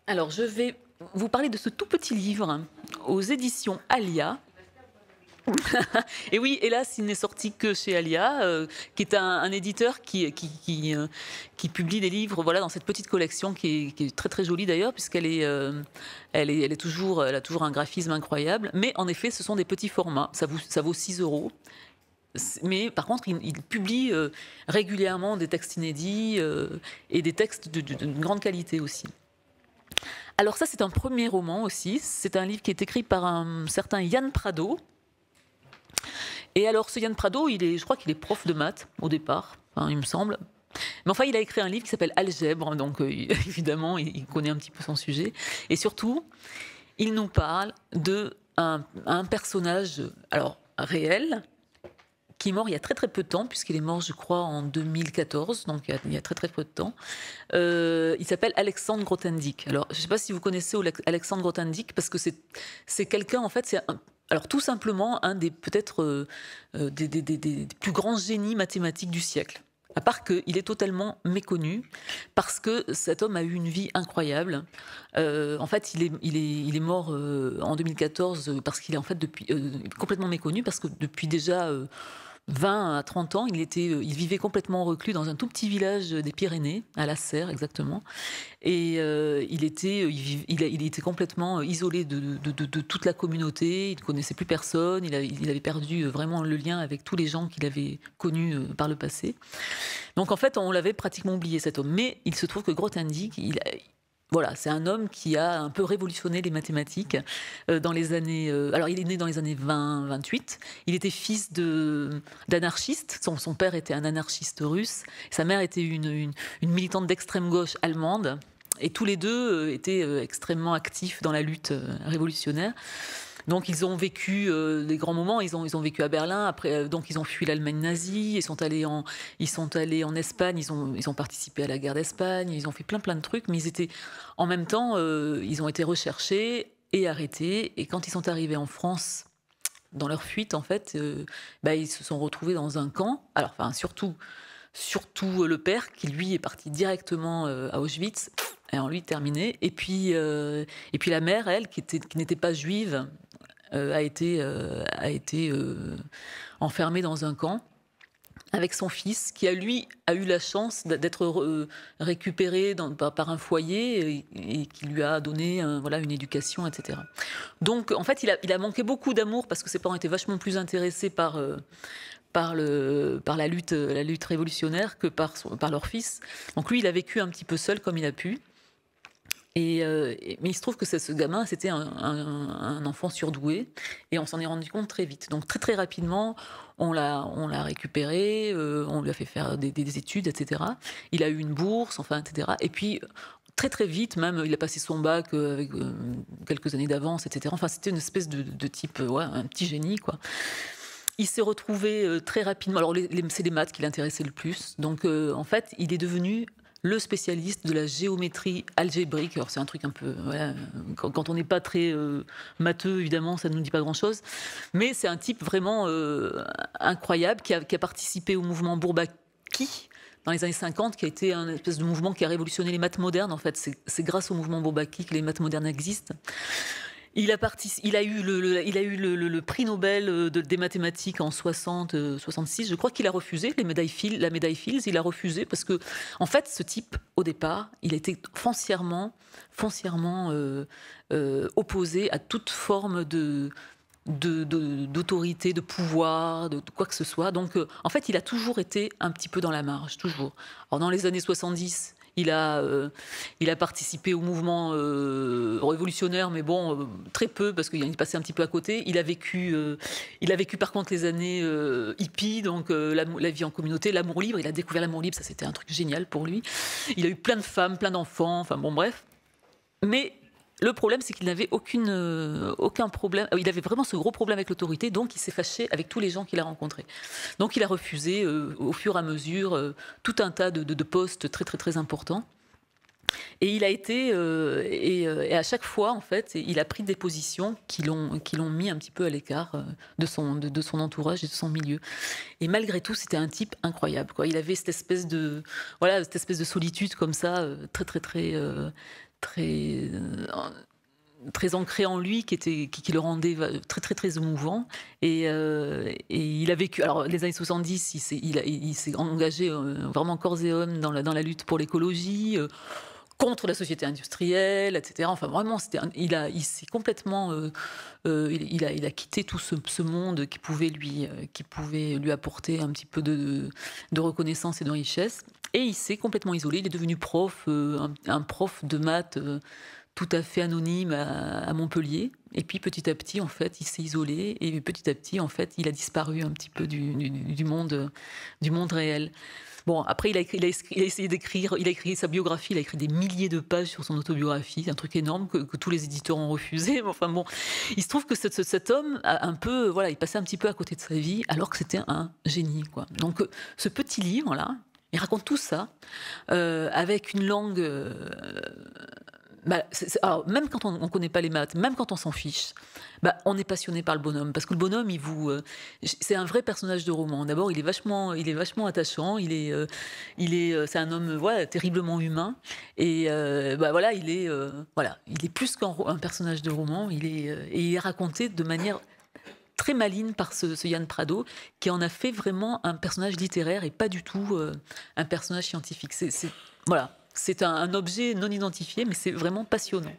Alors, je vais vous parler de ce tout petit livre aux éditions Alia. Et oui, hélas, il n'est sorti que chez Alia, qui est un éditeur qui publie des livres, voilà, dans cette petite collection qui est très très jolie d'ailleurs, puisqu'elle est, elle est toujours, elle a toujours un graphisme incroyable. Mais en effet, ce sont des petits formats. Ça vaut 6 euros. Mais par contre, il publie régulièrement des textes inédits et des textes d'une grande qualité aussi. Alors ça, c'est un premier roman aussi. C'est un livre qui est écrit par un certain Yann Prado. Et alors, ce Yann Prado, je crois qu'il est prof de maths au départ, enfin, il me semble. Mais enfin, il a écrit un livre qui s'appelle Algèbre, donc évidemment, il connaît un petit peu son sujet. Et surtout, il nous parle un personnage, alors réel, qui est mort il y a très très peu de temps, puisqu'il est mort, je crois, en 2014, donc il y a très très peu de temps. Il s'appelle Alexandre Grothendieck. Alors, je ne sais pas si vous connaissez Alexandre Grothendieck, parce que c'est quelqu'un, en fait, alors tout simplement un des peut-être des plus grands génies mathématiques du siècle. À part qu'il est totalement méconnu, parce que cet homme a eu une vie incroyable. En fait, il est mort en 2014 parce qu'il est en fait complètement méconnu, parce que depuis déjà 20 à 30 ans, il vivait complètement reclus dans un tout petit village des Pyrénées, à La Serre exactement. Et il était complètement isolé de toute la communauté, il ne connaissait plus personne, il avait perdu vraiment le lien avec tous les gens qu'il avait connus par le passé. Donc en fait, on l'avait pratiquement oublié, cet homme. Mais il se trouve que Grothendieck, voilà, c'est un homme qui a un peu révolutionné les mathématiques dans les années. Alors, il est né dans les années 20-28. Il était fils d'anarchistes. Son père était un anarchiste russe. Sa mère était une militante d'extrême gauche allemande. Et tous les deux étaient extrêmement actifs dans la lutte révolutionnaire. Donc ils ont vécu des grands moments. Ils ont vécu à Berlin. Après, donc ils ont fui l'Allemagne nazie. Ils sont allés en Espagne. Ils ont participé à la guerre d'Espagne. Ils ont fait plein de trucs. Mais ils étaient en même temps, ils ont été recherchés et arrêtés. Et quand ils sont arrivés en France, dans leur fuite, en fait, ils se sont retrouvés dans un camp. Alors, enfin, surtout le père qui lui est parti directement à Auschwitz. Et en lui terminé. Et puis la mère, elle, qui n'était pas juive, a été enfermée dans un camp avec son fils, qui lui a eu la chance d'être récupéré par un foyer et qui lui a donné voilà, une éducation, etc. Donc en fait, il a manqué beaucoup d'amour, parce que ses parents étaient vachement plus intéressés par la lutte révolutionnaire que par leur fils. Donc lui, il a vécu un petit peu seul comme il a pu. Mais il se trouve que ce gamin, c'était un enfant surdoué, et on s'en est rendu compte très vite. Donc très très rapidement, on l'a récupéré, on lui a fait faire des études, etc. Il a eu une bourse, enfin, etc. Et puis très très vite, même, il a passé son bac avec quelques années d'avance, etc. Enfin, c'était une espèce de type, ouais, un petit génie, quoi. Il s'est retrouvé très rapidement. Alors, c'est les maths qui l'intéressaient le plus. Donc, en fait, il est devenu le spécialiste de la géométrie algébrique. Alors c'est un truc un peu... Voilà, quand on n'est pas très matheux, évidemment, ça ne nous dit pas grand-chose. Mais c'est un type vraiment incroyable qui a participé au mouvement Bourbaki dans les années 50, qui a été un espèce de mouvement qui a révolutionné les maths modernes. En fait, c'est grâce au mouvement Bourbaki que les maths modernes existent. Il a eu le prix Nobel des mathématiques en 66. Je crois qu'il a refusé la médaille Fields. Il a refusé parce que, en fait, ce type, au départ, il était foncièrement opposé à toute forme d'autorité, de pouvoir, de quoi que ce soit. Donc, en fait, il a toujours été un petit peu dans la marge, toujours. Alors, dans les années 70, il a participé au mouvement révolutionnaire, mais bon, très peu, parce qu'il est passé un petit peu à côté. Il a vécu par contre les années hippies, donc la vie en communauté, l'amour libre. Il a découvert l'amour libre, ça c'était un truc génial pour lui. Il a eu plein de femmes, plein d'enfants, enfin bon, bref. Mais le problème, c'est qu'il n'avait aucun problème. Il avait vraiment ce gros problème avec l'autorité, donc il s'est fâché avec tous les gens qu'il a rencontrés. Donc il a refusé, au fur et à mesure, tout un tas de postes très très très importants. Et il a été, et à chaque fois, en fait, il a pris des positions qui l'ont mis un petit peu à l'écart de son entourage et de son milieu. Et malgré tout, c'était un type incroyable, quoi. Il avait cette espèce de solitude comme ça, très très très très, très ancré en lui, qui le rendait très, très, très émouvant. Et il a vécu. Alors, les années 70, il s'est engagé vraiment corps et âme dans la lutte pour l'écologie, contre la société industrielle, etc. Enfin, vraiment, il s'est complètement. Il a quitté tout ce monde qui pouvait lui apporter un petit peu de reconnaissance et de richesse. Et il s'est complètement isolé. Il est devenu prof, un prof de maths tout à fait anonyme à Montpellier. Et puis petit à petit, en fait, il s'est isolé. Et petit à petit, en fait, il a disparu un petit peu du monde réel. Bon, après, il a essayé d'écrire, il a écrit sa biographie, il a écrit des milliers de pages sur son autobiographie, un truc énorme que tous les éditeurs ont refusé. Mais enfin bon, il se trouve que cet homme a un peu, voilà, il passait un petit peu à côté de sa vie, alors que c'était un génie, quoi. Donc, ce petit livre-là, il raconte tout ça avec une langue. Alors, même quand on ne connaît pas les maths, même quand on s'en fiche, on est passionné par le bonhomme. Parce que le bonhomme, c'est un vrai personnage de roman. D'abord, il est vachement attachant. C'est un homme, voilà, terriblement humain. Voilà, il est plus qu'un personnage de roman. Et il est raconté de manière très maligne par ce Yann Prado, qui en a fait vraiment un personnage littéraire et pas du tout un personnage scientifique. Voilà. C'est un objet non identifié, mais c'est vraiment passionnant.